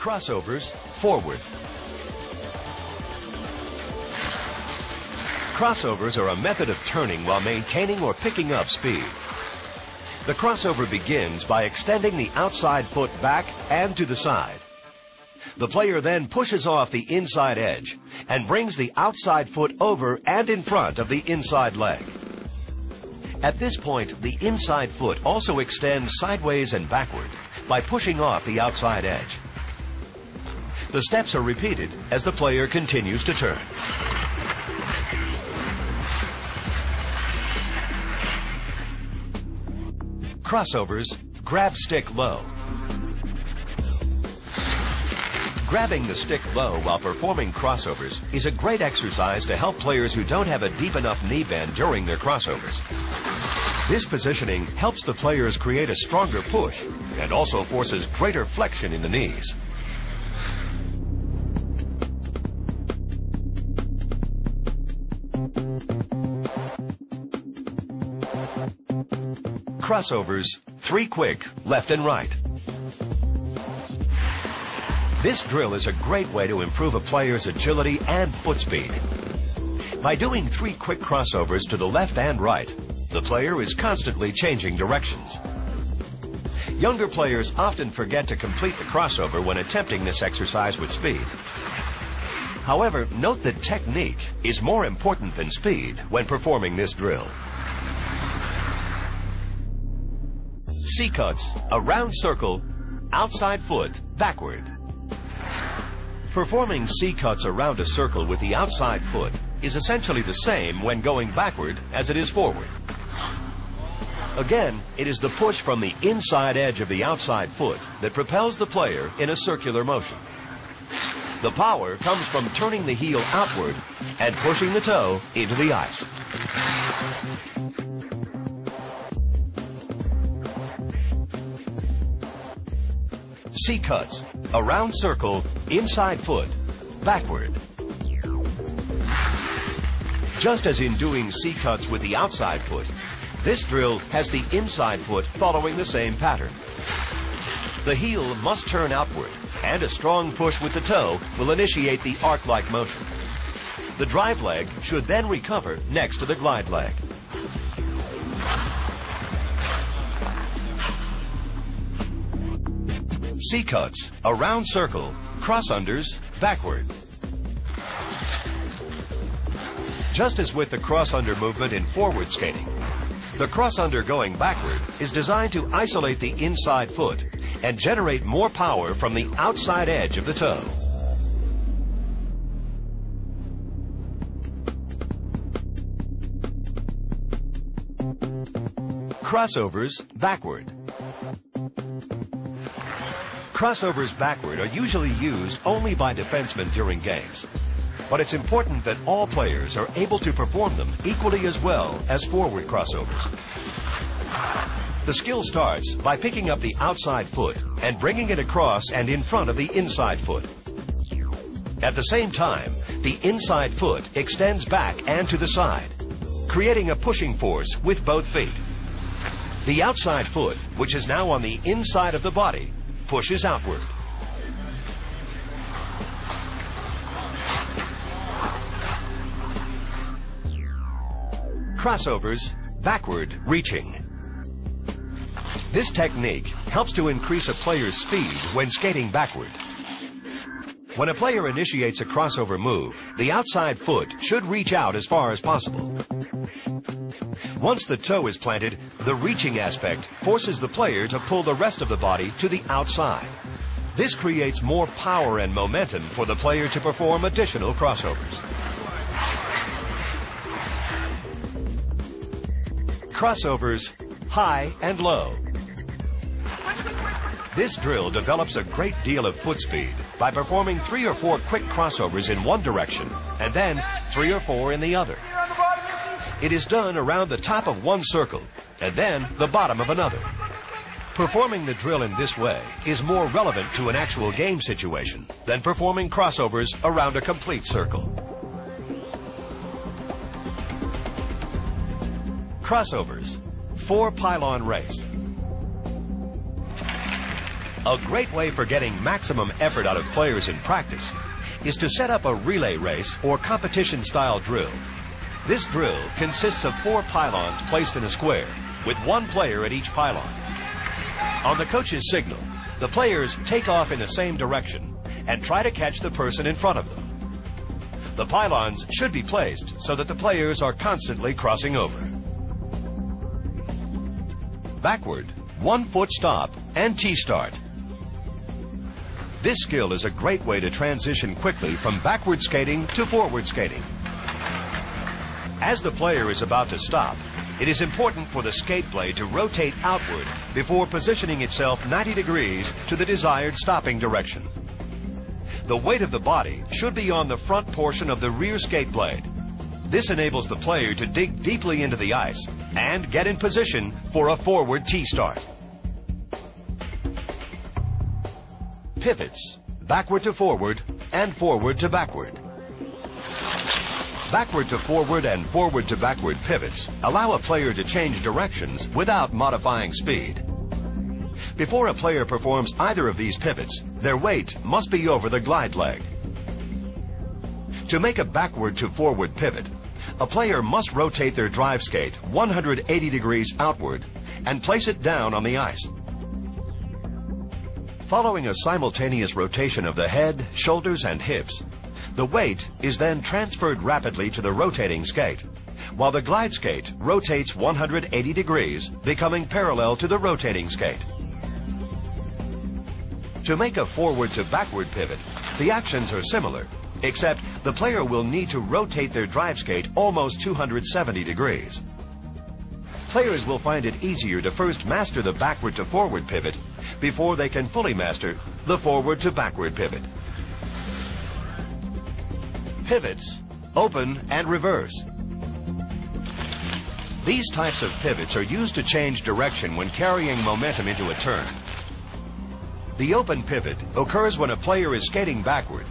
Crossovers, forward. Crossovers are a method of turning while maintaining or picking up speed. The crossover begins by extending the outside foot back and to the side. The player then pushes off the inside edge and brings the outside foot over and in front of the inside leg. At this point, the inside foot also extends sideways and backward by pushing off the outside edge. The steps are repeated as the player continues to turn. Crossovers, grab stick low. Grabbing the stick low while performing crossovers is a great exercise to help players who don't have a deep enough knee bend during their crossovers. This positioning helps the players create a stronger push and also forces greater flexion in the knees. Crossovers, 3 quick, left and right. This drill is a great way to improve a player's agility and foot speed. By doing 3 quick crossovers to the left and right, the player is constantly changing directions. Younger players often forget to complete the crossover when attempting this exercise with speed. However, note that technique is more important than speed when performing this drill. C-cuts, a round circle, outside foot, backward. Performing C-cuts around a circle with the outside foot is essentially the same when going backward as it is forward. Again, it is the push from the inside edge of the outside foot that propels the player in a circular motion. The power comes from turning the heel outward and pushing the toe into the ice. C-cuts, a round circle, inside foot, backward. Just as in doing C-cuts with the outside foot, this drill has the inside foot following the same pattern. The heel must turn outward, and a strong push with the toe will initiate the arc-like motion. The drive leg should then recover next to the glide leg. C-cuts, a round circle, cross-unders, backward. Just as with the cross-under movement in forward skating, the cross-under going backward is designed to isolate the inside foot and generate more power from the outside edge of the toe. Crossovers, backward. Crossovers backward are usually used only by defensemen during games, but it's important that all players are able to perform them equally as well as forward crossovers. The skill starts by picking up the outside foot and bringing it across and in front of the inside foot. At the same time, the inside foot extends back and to the side, creating a pushing force with both feet. The outside foot, which is now on the inside of the body, pushes outward. Crossovers, backward reaching. This technique helps to increase a player's speed when skating backward. When a player initiates a crossover move, the outside foot should reach out as far as possible. Once the toe is planted, the reaching aspect forces the player to pull the rest of the body to the outside. This creates more power and momentum for the player to perform additional crossovers. Crossovers, high and low. This drill develops a great deal of foot speed by performing 3 or 4 quick crossovers in one direction and then 3 or 4 in the other. It is done around the top of one circle and then the bottom of another. Performing the drill in this way is more relevant to an actual game situation than performing crossovers around a complete circle. Crossovers, 4 pylon race. A great way for getting maximum effort out of players in practice is to set up a relay race or competition-style drill. This drill consists of 4 pylons placed in a square, with 1 player at each pylon. On the coach's signal, the players take off in the same direction and try to catch the person in front of them. The pylons should be placed so that the players are constantly crossing over. Backward, 1-foot stop, and T-start. This skill is a great way to transition quickly from backward skating to forward skating. As the player is about to stop, it is important for the skate blade to rotate outward before positioning itself 90 degrees to the desired stopping direction. The weight of the body should be on the front portion of the rear skate blade. This enables the player to dig deeply into the ice and get in position for a forward T-start. Pivots, backward to forward and forward to backward. Backward to forward and forward to backward pivots allow a player to change directions without modifying speed. Before a player performs either of these pivots, their weight must be over the glide leg. To make a backward to forward pivot, a player must rotate their drive skate 180 degrees outward and place it down on the ice. Following a simultaneous rotation of the head, shoulders, and hips, the weight is then transferred rapidly to the rotating skate, while the glide skate rotates 180 degrees, becoming parallel to the rotating skate. To make a forward to backward pivot, the actions are similar, except the player will need to rotate their drive skate almost 270 degrees. Players will find it easier to first master the backward to forward pivot before they can fully master the forward to backward pivot. Pivots, open and reverse. These types of pivots are used to change direction when carrying momentum into a turn. The open pivot occurs when a player is skating backward,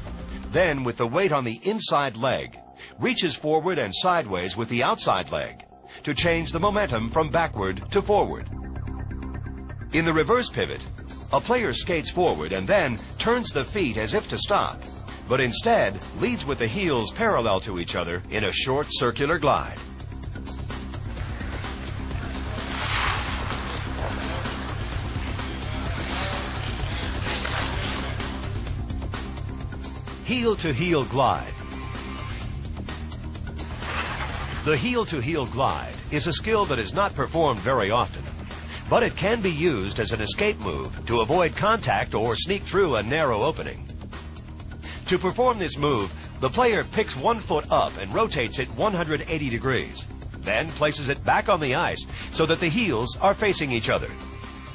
then with the weight on the inside leg, reaches forward and sideways with the outside leg to change the momentum from backward to forward. In the reverse pivot, a player skates forward and then turns the feet as if to stop, but instead leads with the heels parallel to each other in a short circular glide. Heel-to-heel glide. The heel-to-heel glide is a skill that is not performed very often, but it can be used as an escape move to avoid contact or sneak through a narrow opening. To perform this move, the player picks 1 foot up and rotates it 180 degrees, then places it back on the ice so that the heels are facing each other.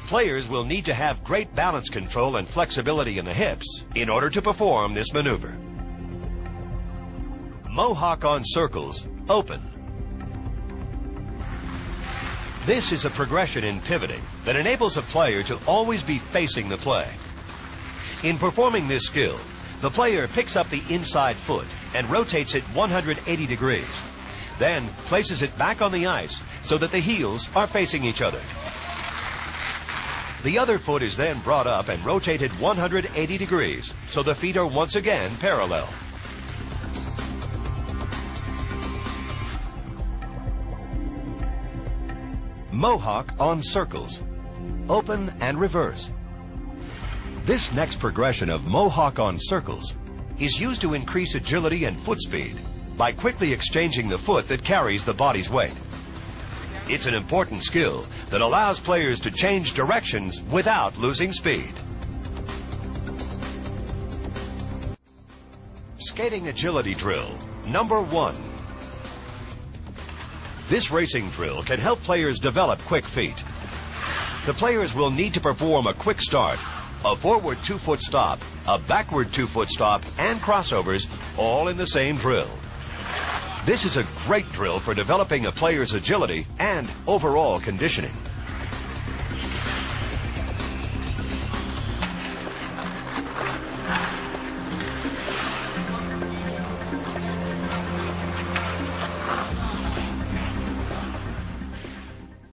Players will need to have great balance control and flexibility in the hips in order to perform this maneuver. Mohawk on circles, open. This is a progression in pivoting that enables a player to always be facing the play. In performing this skill, the player picks up the inside foot and rotates it 180 degrees, then places it back on the ice so that the heels are facing each other. The other foot is then brought up and rotated 180 degrees, so the feet are once again parallel. Mohawk on circles, open and reverse. This next progression of Mohawk on circles is used to increase agility and foot speed by quickly exchanging the foot that carries the body's weight. It's an important skill that allows players to change directions without losing speed. Skating agility drill, number 1. This racing drill can help players develop quick feet. The players will need to perform a quick start, a forward 2-foot stop, a backward 2-foot stop, and crossovers, all in the same drill. This is a great drill for developing a player's agility and overall conditioning.